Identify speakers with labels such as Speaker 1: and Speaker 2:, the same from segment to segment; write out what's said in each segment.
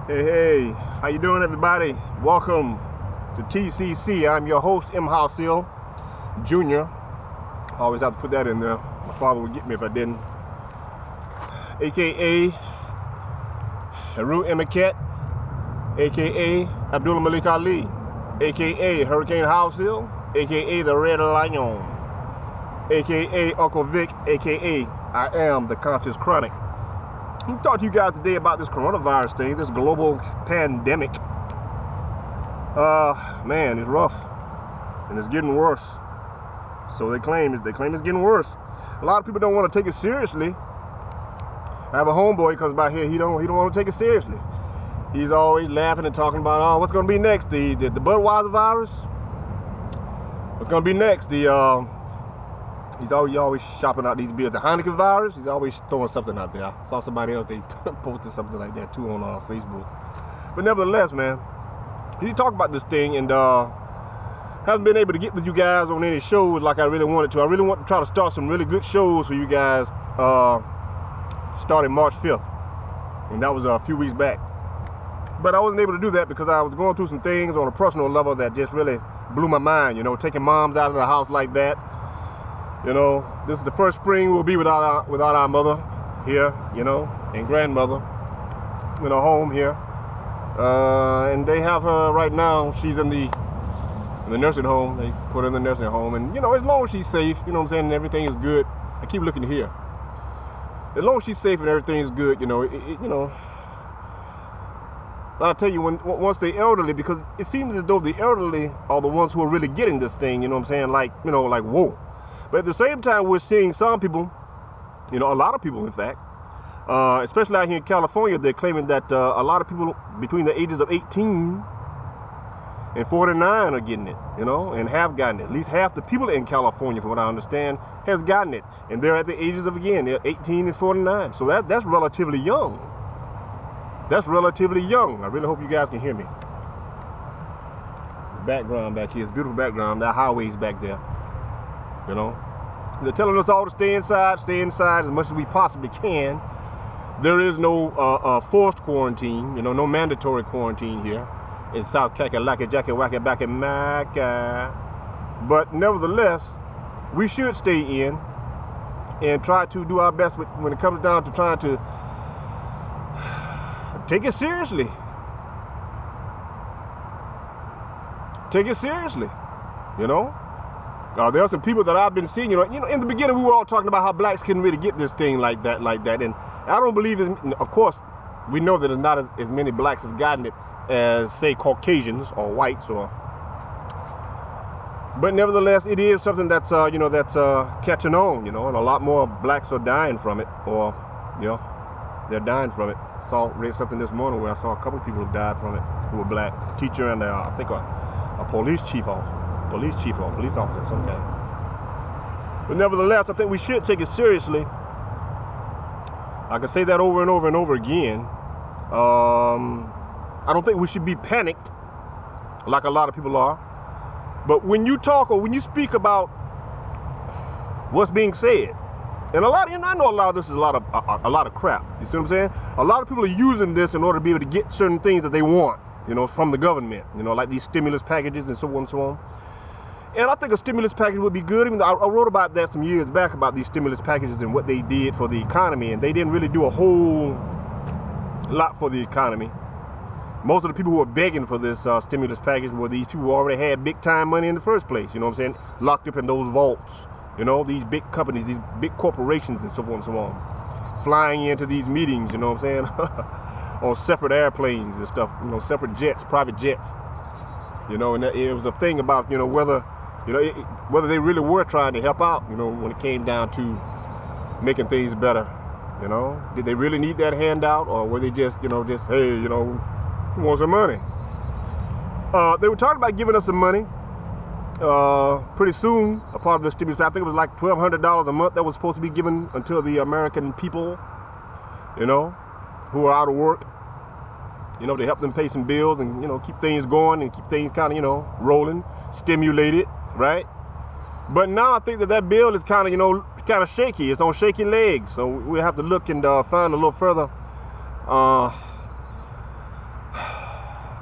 Speaker 1: Hey, how you doing, everybody? Welcome to TCC. I'm your host, M. Houseel Jr. I always have to put that in there. My father would get me if I didn't. AKA Haru Emiket, AKA Abdullah Malik Ali, AKA Hurricane Houseel, AKA the Red Lion, AKA Uncle Vic, AKA I am the Conscious Chronic. I'm going to talk to you guys today about this coronavirus thing, this global pandemic. Man, it's rough, and it's getting worse. So they claim it's getting worse. A lot of people don't want to take it seriously. I have a homeboy comes by here. He don't want to take it seriously. He's always laughing and talking about, oh, what's going to be next? The Budweiser virus. What's going to be next? He's always shopping out these beers. The Heineken virus, he's always throwing something out there. I saw somebody else, they posted something like that too on Facebook. But nevertheless, man, he talked about this thing and haven't been able to get with you guys on any shows like I really wanted to. I really want to try to start some really good shows for you guys starting March 5th. And that was a few weeks back. But I wasn't able to do that because I was going through some things on a personal level that just really blew my mind. You know, taking moms out of the house like that. You know, this is the first spring we'll be without our mother here, you know, and grandmother in a home here. And they have her right now. She's in the nursing home. They put her in the nursing home. And, you know, as long as she's safe, you know what I'm saying, and everything is good. I keep looking here. As long as she's safe and everything is good, you know, you know. I'll tell you, once the elderly, because it seems as though the elderly are the ones who are really getting this thing, you know what I'm saying, like, you know, like, whoa. But at the same time, we're seeing some people, you know, a lot of people, in fact, especially out here in California, they're claiming that a lot of people between the ages of 18 and 49 are getting it, you know, and have gotten it. At least half the people in California, from what I understand, has gotten it. And they're at the ages of, again, they're 18 and 49. So that's relatively young. That's relatively young. I really hope you guys can hear me. The background back here is beautiful background. That highway's back there. You know, they're telling us all to stay inside as much as we possibly can. There is no forced quarantine, you know, no mandatory quarantine here in South Kakalaka, Jackie Wacky Backy Maca. But nevertheless, we should stay in and try to do our best when it comes down to trying to take it seriously. Take it seriously, you know. There are some people that I've been seeing, you know, in the beginning we were all talking about how blacks couldn't really get this thing like that. And I don't believe, of course, we know that there's not as many blacks have gotten it as, say, Caucasians or whites but nevertheless, it is something that's, you know, that's catching on, you know, and a lot more blacks are dying from it, or, you know, they're dying from it. Read something this morning where I saw a couple of people who died from it who were black, a teacher and I think a police chief or police officer of some kind. But nevertheless, I think we should take it seriously. I can say that over and over and over again. I don't think we should be panicked like a lot of people are. But when you talk or when you speak about what's being said, and I know a lot of this is a lot of crap. You see what I'm saying? A lot of people are using this in order to be able to get certain things that they want, you know, from the government. You know, like these stimulus packages and so on and so on. And I think a stimulus package would be good. Even though I wrote about that some years back about these stimulus packages and what they did for the economy, and they didn't really do a whole lot for the economy. Most of the people who were begging for this stimulus package were these people who already had big time money in the first place. You know what I'm saying? Locked up in those vaults. You know, these big companies, these big corporations and so on and so on. Flying into these meetings, you know what I'm saying? On separate airplanes and stuff, you know, separate jets, private jets. You know, and it was a thing about, you know, whether they really were trying to help out, you know, when it came down to making things better, you know. Did they really need that handout, or were they just, you know, hey, you know, who wants some money? They were talking about giving us some money pretty soon, a part of the stimulus. I think it was like $1,200 a month that was supposed to be given until the American people, you know, who are out of work, you know, to help them pay some bills and, you know, keep things going and keep things kind of, you know, rolling, stimulated, right? But now I think that bill is kind of, you know, kind of shaky. It's on shaky legs. So we have to look and find a little further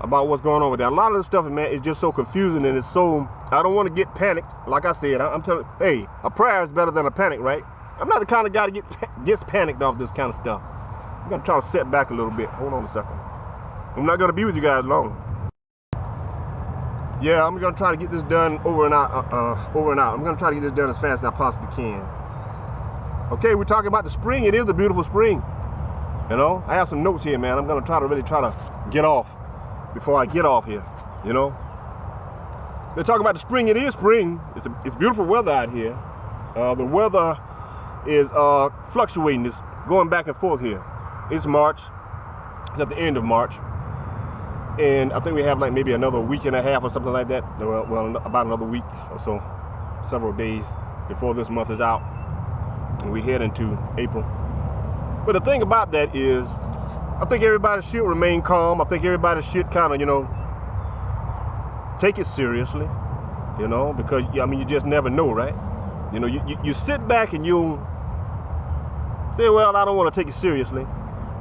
Speaker 1: about what's going on with that. A lot of this stuff, man, is just so confusing, and it's so, I don't want to get panicked. Like I said, I'm telling, hey, a prayer is better than a panic, right? I'm not the kind of guy that gets panicked off this kind of stuff. I'm gonna try to set back a little bit. Hold on a second. I'm not gonna be with you guys long. Yeah, I'm gonna try to get this done over and out. I'm gonna try to get this done as fast as I possibly can. Okay, we're talking about the spring. It is a beautiful spring. You know, I have some notes here, man. I'm gonna try to get off before I get off here. You know, they're talking about the spring. It is spring. It's beautiful weather out here. The weather is fluctuating. It's going back and forth here. It's March. It's at the end of March. And I think we have like maybe another week and a half or something like that. Well, about another week or so, several days before this month is out, and we head into April. But the thing about that is, I think everybody should remain calm. I think everybody should kind of, you know, take it seriously, you know, because I mean, you just never know, right? You know, you sit back and you'll say, well, I don't want to take it seriously.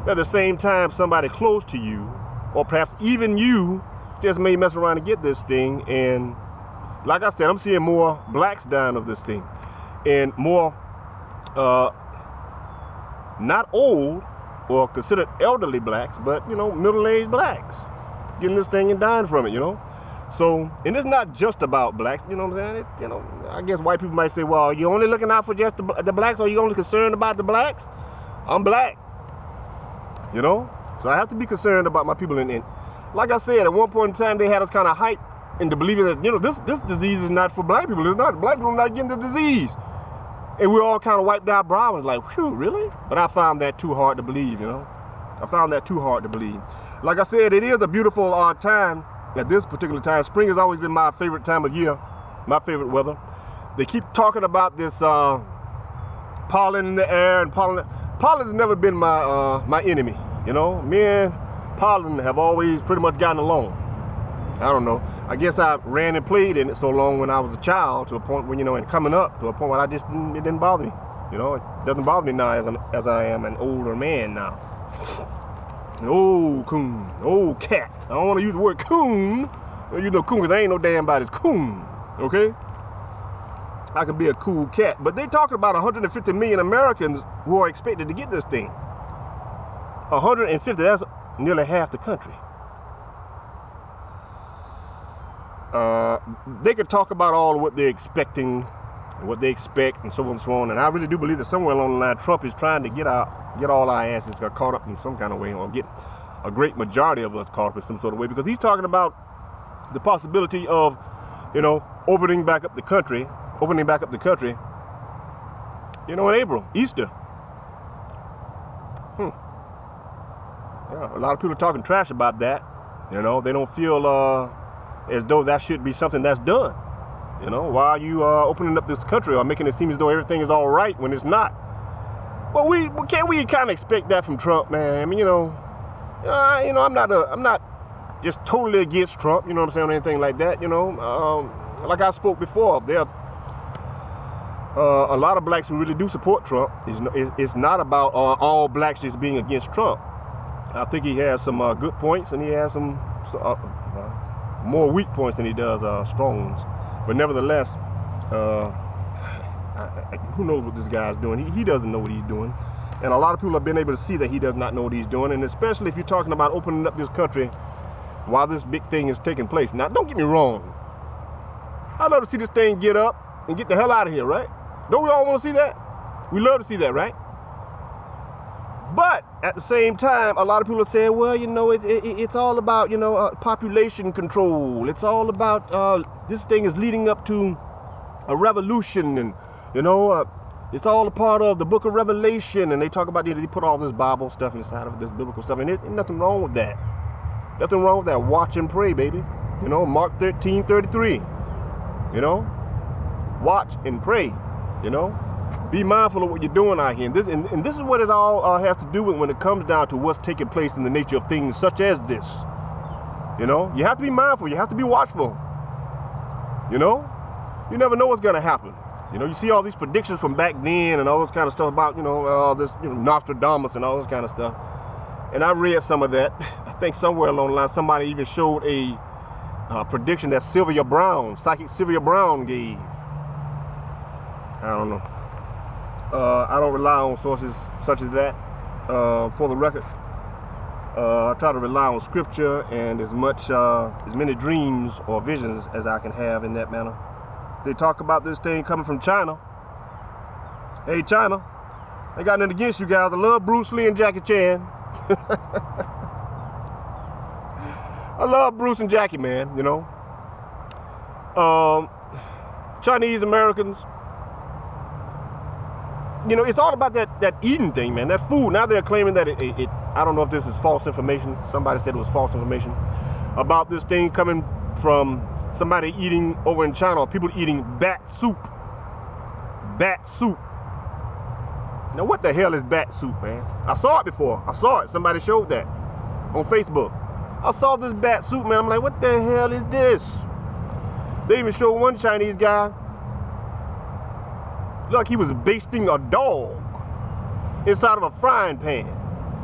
Speaker 1: But at the same time, somebody close to you, or perhaps even you, just may mess around and get this thing. And like I said, I'm seeing more blacks dying of this thing, and more not old or considered elderly blacks, but, you know, middle-aged blacks getting this thing and dying from it, you know. So, and it's not just about blacks, you know what I'm saying? You know, I guess white people might say, well, you only looking out for just the blacks, or you only concerned about the blacks? I'm black, you know. So I have to be concerned about my people. And like I said, at one point in time, they had us kind of hyped into believing that, you know, this disease is not for black people. It's not. Black people are not getting the disease. And we all kind of wiped our brow and was like, whew, really? But I found that too hard to believe, you know. I found that too hard to believe. Like I said, it is a beautiful time at this particular time. Spring has always been my favorite time of year, my favorite weather. They keep talking about this pollen in the air, and pollen has never been my enemy. You know, me and pollen have always pretty much gotten along. I don't know. I guess I ran and played in it so long when I was a child, to a point when, you know, and coming up to a point where it didn't bother me. You know, it doesn't bother me now as I am an older man now. An old coon, old cat. I don't want to use the word coon. You know, coon, because there ain't no damn body's coon. Okay? I could be a cool cat. But they're talking about 150 million Americans who are expected to get this thing. 150, that's nearly half the country. They could talk about all of what they're expecting, what they expect, and so on and so on. And I really do believe that somewhere along the line, Trump is trying to get all our asses got caught up in some kind of way, or get a great majority of us caught up in some sort of way, because he's talking about the possibility of, you know, opening back up the country, you know, in April, Easter. Yeah, a lot of people are talking trash about that. You know, they don't feel as though that should be something that's done. You know, why are you opening up this country or making it seem as though everything is all right when it's not? Well, can't we kind of expect that from Trump, man? I mean, you know, I'm not just totally against Trump. You know what I'm saying, or anything like that. You know, like I spoke before, there are a lot of blacks who really do support Trump. It's not about all blacks just being against Trump. I think he has some good points, and he has some more weak points than he does strong ones. But nevertheless, who knows what this guy's doing? He doesn't know what he's doing. And a lot of people have been able to see that he does not know what he's doing. And especially if you're talking about opening up this country while this big thing is taking place. Now, don't get me wrong. I'd love to see this thing get up and get the hell out of here, right? Don't we all want to see that? We love to see that, right? But at the same time, a lot of people are saying, well, you know, it's all about, you know, population control. It's all about this thing is leading up to a revolution, and, you know, it's all a part of the book of Revelation. And they talk about, they put all this Bible stuff inside of this biblical stuff, and there's nothing wrong with that. Nothing wrong with that. Watch and pray, baby. You know, Mark 13:33. You know, watch and pray. You know, be mindful of what you're doing out here. And this is what it all has to do with when it comes down to what's taking place in the nature of things such as this. You know, you have to be mindful. You have to be watchful. You know, you never know what's going to happen. You know, you see all these predictions from back then and all this kind of stuff about, you know, this, you know, Nostradamus and all this kind of stuff. And I read some of that. I think somewhere along the line somebody even showed a prediction that psychic Sylvia Brown gave. I don't know. I don't rely on sources such as that. For the record, I try to rely on scripture and as many dreams or visions as I can have in that manner. They talk about this thing coming from China. Hey, China, I got nothing against you guys. I love Bruce Lee and Jackie Chan. I love Bruce and Jackie, man, you know. Chinese Americans, you know, it's all about that eating thing, man, that food. Now they're claiming that it I don't know if this is false information. Somebody said it was false information about this thing coming from somebody eating over in China, people eating bat soup. Bat soup. Now, what the hell is bat soup, man? I saw it before. I saw it. Somebody showed that on Facebook. I saw this bat soup, man. I'm like, what the hell is this? They even showed one Chinese guy, like he was basting a dog inside of a frying pan.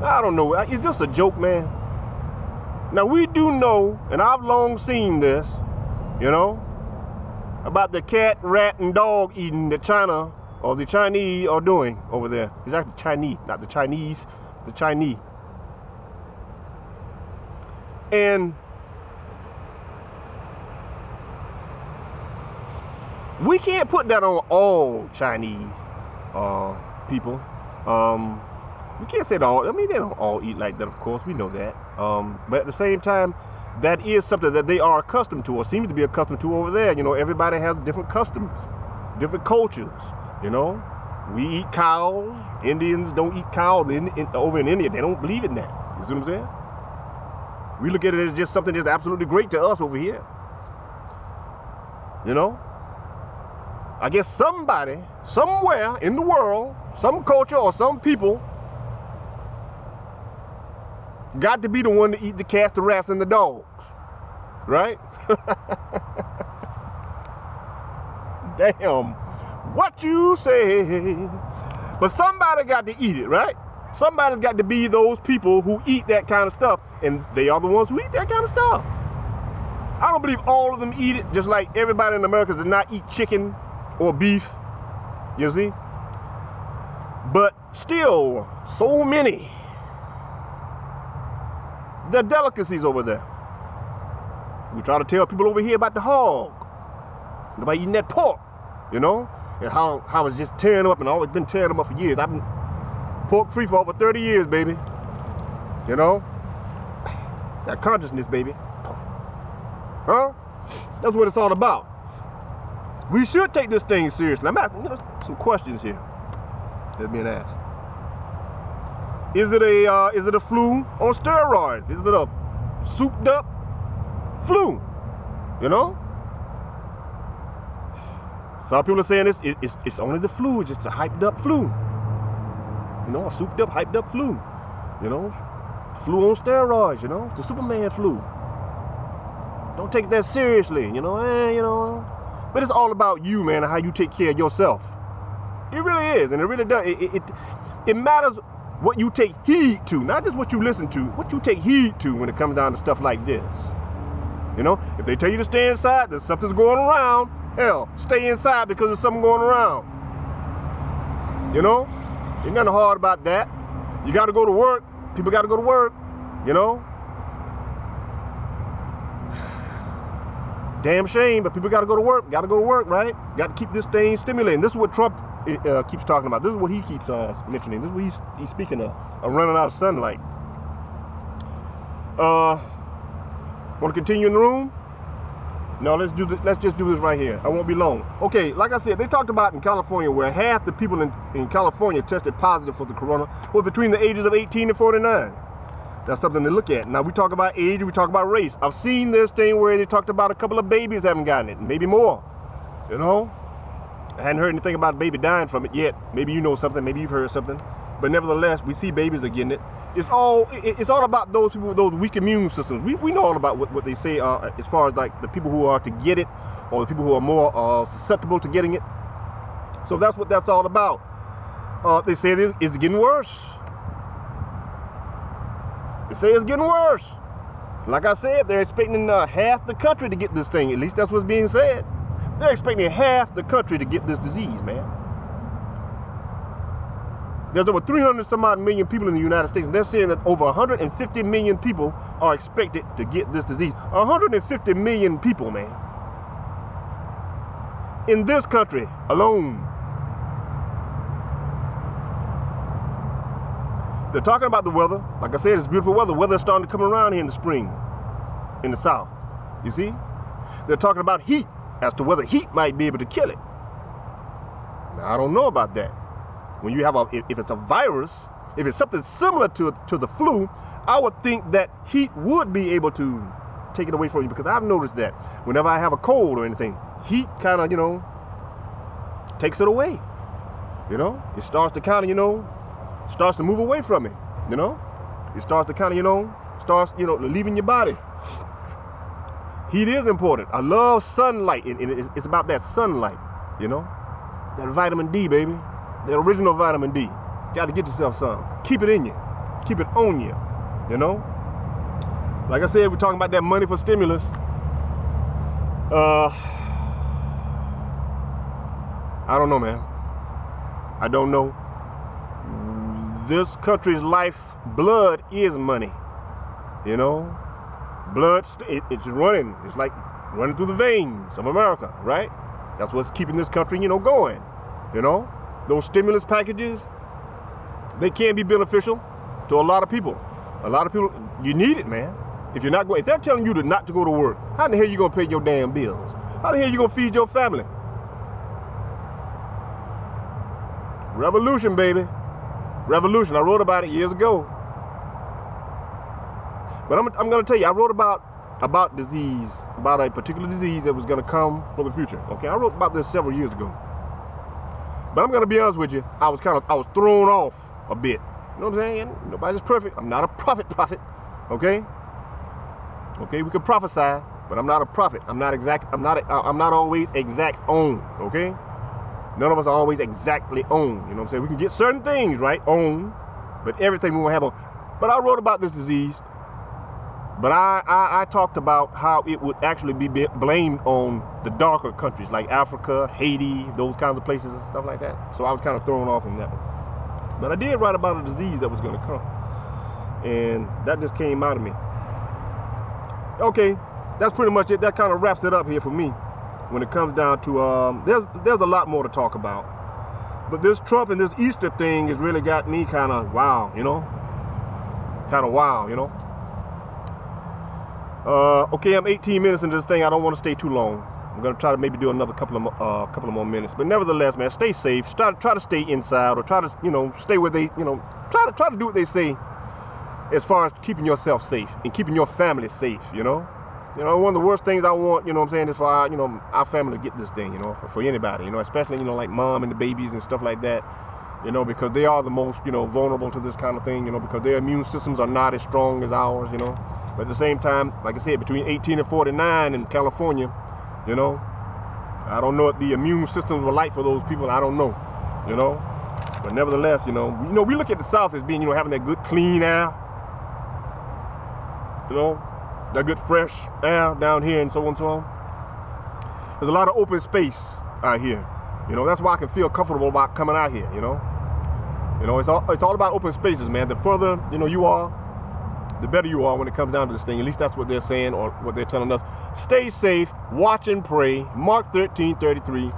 Speaker 1: I don't know. Is this a joke, man? Now, we do know, and I've long seen this, you know, about the cat, rat, and dog eating that China or the Chinese are doing over there. It's actually Chinese, not the Chinese, the Chinese. And we can't put that on all Chinese people. We can't say that all. I mean, they don't all eat like that, of course. We know that. But at the same time, that is something that they are accustomed to, or seem to be accustomed to over there. You know, everybody has different customs, different cultures. You know, we eat cows. Indians don't eat cows. Over in India, they don't believe in that. You see what I'm saying? We look at it as just something that's absolutely great to us over here. You know? I guess somebody, somewhere in the world, some culture or some people got to be the one to eat the cats, the rats, and the dogs. Right? Damn. What you say? But somebody got to eat it, right? Somebody's got to be those people who eat that kind of stuff, and they are the ones who eat that kind of stuff. I don't believe all of them eat it, just like everybody in America does not eat chicken or beef, you see? But still, so many. There are delicacies over there. We try to tell people over here about the hog, about eating that pork, you know? And how it's just tearing them up, and always been tearing them up for years. I've been pork free for over 30 years, baby. You know? That consciousness, baby. Huh? That's what it's all about. We should take this thing seriously. I'm asking some questions here that's being asked. Is it a flu on steroids? Is it a souped up flu? You know? Some people are saying it's only the flu, it's just a hyped up flu. You know, a souped up, hyped up flu. You know, flu on steroids, you know, it's the Superman flu. Don't take that seriously, you know, But it's all about you, man, and how you take care of yourself. It really is, and it really does. It matters what you take heed to, not just what you listen to, what you take heed to when it comes down to stuff like this. You know, if they tell you to stay inside, there's something's going around. Hell, stay inside because there's something going around. You know? Ain't nothing hard about that. You got to go to work. People got to go to work. You know? Damn shame, but people got to go to work. Got to go to work, right? Got to keep this thing stimulating. This is what Trump keeps talking about. This is what he keeps mentioning. This is what he's speaking of. I'm running out of sunlight. Want to continue in the room? No, let's just do this right here. I won't be long. Okay, like I said, they talked about in California where half the people in California tested positive for the corona were between the ages of 18 and 49. That's something to look at. Now, we talk about age, we talk about race. I've seen this thing where they talked about a couple of babies haven't gotten it, maybe more. You know? I hadn't heard anything about a baby dying from it yet. Maybe you know something, maybe you've heard something. But nevertheless, we see babies are getting it. It's all about those people with those weak immune systems. We know all about what they say as far as like the people who are to get it, or the people who are more susceptible to getting it. So that's what that's all about. They say it's getting worse. They say it's getting worse. Like I said, they're expecting half the country to get this thing. At least that's what's being said. They're expecting half the country to get this disease, man. There's over 300 some odd million people in the United States, and they're saying that over 150 million people are expected to get this disease. 150 million people, man. In this country alone. They're talking about the weather. Like I said, it's beautiful weather. Weather's starting to come around here in the spring, in the south. You see? They're talking about heat, as to whether heat might be able to kill it. Now, I don't know about that. When you have if it's a virus, if it's something similar to the flu, I would think that heat would be able to take it away from you, because I've noticed that whenever I have a cold or anything, heat kind of, takes it away. It starts to kind of, starts to move away from it. It starts to kind of, leaving your body. Heat is important. I love sunlight. It's about that sunlight, that vitamin D, baby. The original vitamin D. Got to get yourself some. Keep it in you. Keep it on you. Like I said, we're talking about that money for stimulus. I don't know, man. I don't know. This country's blood is money. Blood, it's running. It's like running through the veins of America, right? That's what's keeping this country, going. Those stimulus packages, they can be beneficial to a lot of people. A lot of people, you need it, man. If they're telling you not to go to work, how in the hell are you gonna pay your damn bills? How the hell are you gonna feed your family? Revolution, baby. Revolution. I wrote about it years ago. But I'm gonna tell you, I wrote about a particular disease that was gonna come for the future. Okay, I wrote about this several years ago. But I'm going to be honest with you, I was thrown off a bit. You know what I'm saying? Nobody's perfect. I'm not a prophet, okay? Okay, we can prophesy, but I'm not a prophet. I'm not always exact on, okay? None of us are always exactly on, you know what I'm saying? We can get certain things right on, but everything we won't have on. But I wrote about this disease, but I talked about how it would actually be blamed on the darker countries like Africa, Haiti, those kinds of places and stuff like that. So I was kind of thrown off on that one. But I did write about a disease that was going to come. And that just came out of me. Okay, that's pretty much it. That kind of wraps it up here for me when it comes down to, there's a lot more to talk about. But this Trump and this Easter thing has really got me kind of wow, Kind of wow, Okay, I'm 18 minutes into this thing. I don't want to stay too long. I'm going to try to maybe do another couple of more minutes. But nevertheless, man, stay safe. Try to stay inside, or try to, stay where they, try to do what they say as far as keeping yourself safe and keeping your family safe, One of the worst things I want, what I'm saying, is for our family to get this thing, for anybody, especially, like mom and the babies and stuff like that, because they are the most, vulnerable to this kind of thing, because their immune systems are not as strong as ours, But at the same time, like I said, between 18 and 49 in California, I don't know what the immune systems were like for those people. I don't know, But nevertheless, we look at the South as being, having that good clean air, that good fresh air down here and so on and so on. There's a lot of open space out here. That's why I can feel comfortable about coming out here, It's all about open spaces, man. The further, you are, the better you are when it comes down to this thing. At least that's what they're saying, or what they're telling us. Stay safe, watch and pray. Mark 13:33.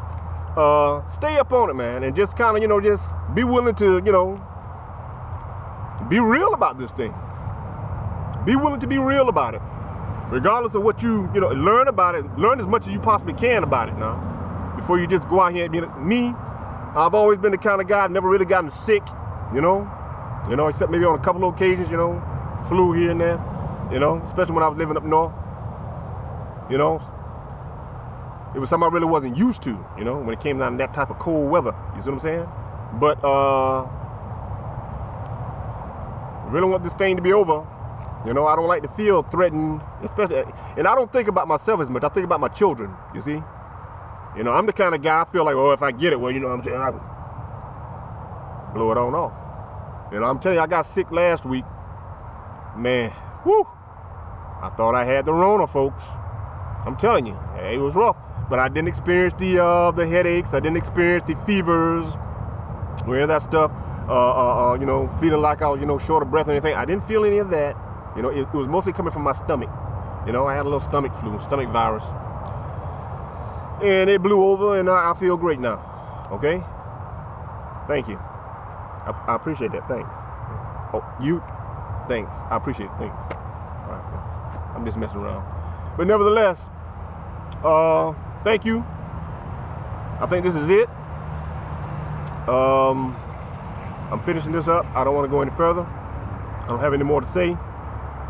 Speaker 1: Stay up on it, man, and just kind of, just be willing to, be real about this thing. Be willing to be real about it, regardless of what you learn about it. Learn as much as you possibly can about it now, before you just go out here and be like me. I've always been the kind of guy I've never really gotten sick, except maybe on a couple of occasions, flu here and there, especially when I was living up north. It was something I really wasn't used to, when it came down to that type of cold weather. You see what I'm saying? But I really want this thing to be over. I don't like to feel threatened, especially, and I don't think about myself as much. I think about my children, you see? I'm the kind of guy, I feel like, if I get it, well, what I'm saying, I can blow it on off. I'm telling you, I got sick last week. Man, whoo! I thought I had the Rona, folks. I'm telling you, it was rough. But I didn't experience the headaches. I didn't experience the fevers, or any of that stuff. You know, feeling like I was, you know, short of breath or anything. I didn't feel any of that. You know, it was mostly coming from my stomach. You know, I had a little stomach flu, stomach virus. And it blew over, and I feel great now. Okay? Thank you. I appreciate that. Thanks. Oh, you? Thanks. I appreciate it. Thanks. All right. I'm just messing around. But nevertheless, thank you. I think this is it. I'm finishing this up. I don't want to go any further. I don't have any more to say.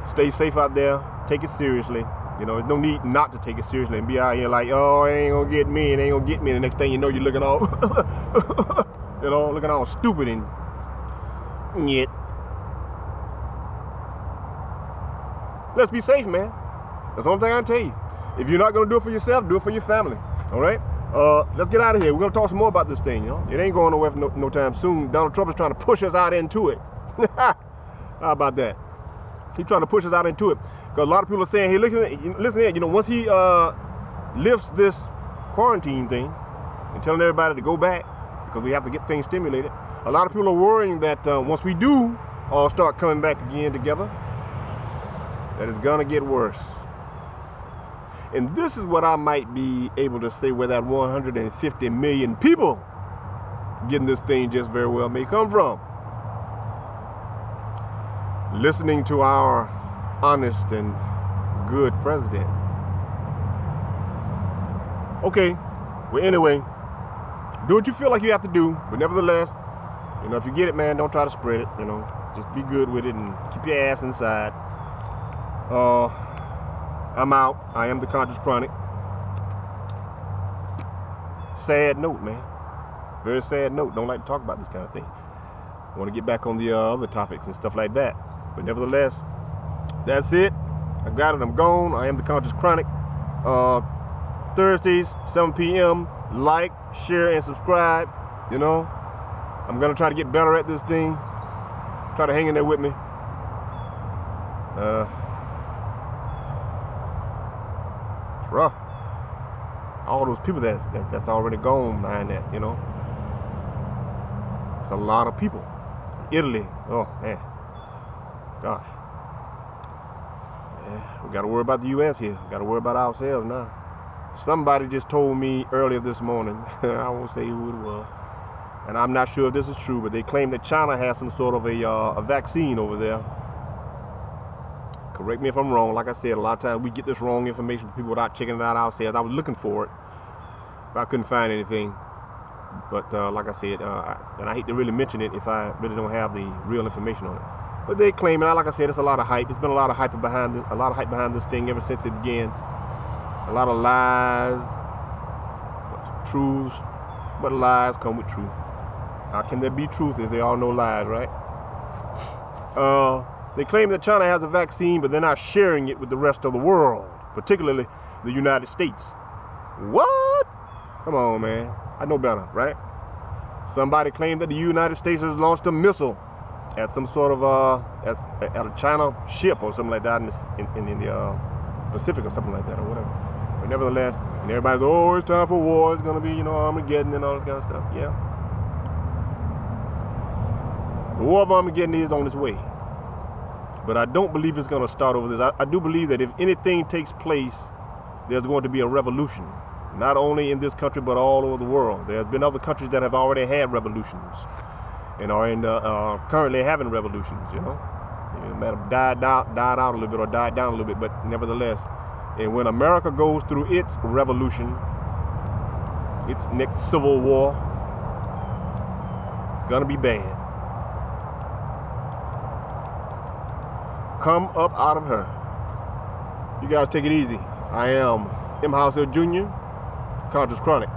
Speaker 1: Stay safe out there. Take it seriously. You know, there's no need not to take it seriously and be out here like, oh, it ain't gonna get me, it ain't gonna get me. And the next thing you know, you're looking all, you know, looking all stupid and yet. Let's be safe, man. That's the only thing I can tell you. If you're not gonna do it for yourself, do it for your family. All right? Let's get out of here. We're gonna talk some more about this thing, you know. It ain't going nowhere for no time soon. Donald Trump is trying to push us out into it. How about that? He's trying to push us out into it. Because a lot of people are saying, hey, listen here, you know, once he lifts this quarantine thing and telling everybody to go back because we have to get things stimulated, a lot of people are worrying that once we do all start coming back again together, that it's gonna get worse. And this is what I might be able to say where that 150 million people getting this thing just very well may come from. Listening to our honest and good president. Okay, well anyway, do what you feel like you have to do, but nevertheless, you know, if you get it, man, don't try to spread it, you know, just be good with it and keep your ass inside. I'm out. I am the Conscious Chronic. Sad note, man. Very sad note. Don't like to talk about this kind of thing. I want to get back on the other topics and stuff like that. But nevertheless, that's it. I got it. I'm gone. I am the Conscious Chronic. Thursdays, 7 p.m. Like, share, and subscribe. You know, I'm going to try to get better at this thing. Try to hang in there with me. It's rough. All those people that's already gone behind that, you know. It's a lot of people. Italy. Oh, man. Gosh. Yeah, we got to worry about the U.S. here. We got to worry about ourselves now. Somebody just told me earlier this morning, I won't say who it was, and I'm not sure if this is true, but they claim that China has some sort of a vaccine over there. Correct me if I'm wrong. Like I said, a lot of times we get this wrong information from people without checking it out ourselves. I was looking for it, but I couldn't find anything. But like I said, and I hate to really mention it if I really don't have the real information on it. But they claim it. Like I said, it's a lot of hype. It's been a lot of hype behind this, thing ever since it began. A lot of lies, truths, but lies come with truth. How can there be truth if they all know lies, right? They claim that China has a vaccine, but they're not sharing it with the rest of the world, particularly the United States. What? Come on, man. I know better, right? Somebody claimed that the United States has launched a missile at some sort of at a China ship or something like that in the Pacific or something like that or whatever. But nevertheless, and everybody's, oh, it's time for war. It's gonna be, you know, Armageddon and all this kind of stuff. Yeah. The war of Armageddon is on its way. But I don't believe it's gonna start over this. I do believe that if anything takes place, there's going to be a revolution. Not only in this country, but all over the world. There's been other countries that have already had revolutions and are currently having revolutions, you know. It might have died out a little bit or died down a little bit, but nevertheless. And when America goes through its revolution, its next civil war, it's gonna be bad. Come up out of her. You guys take it easy. I am M. House Hill Jr., Conscious Chronic.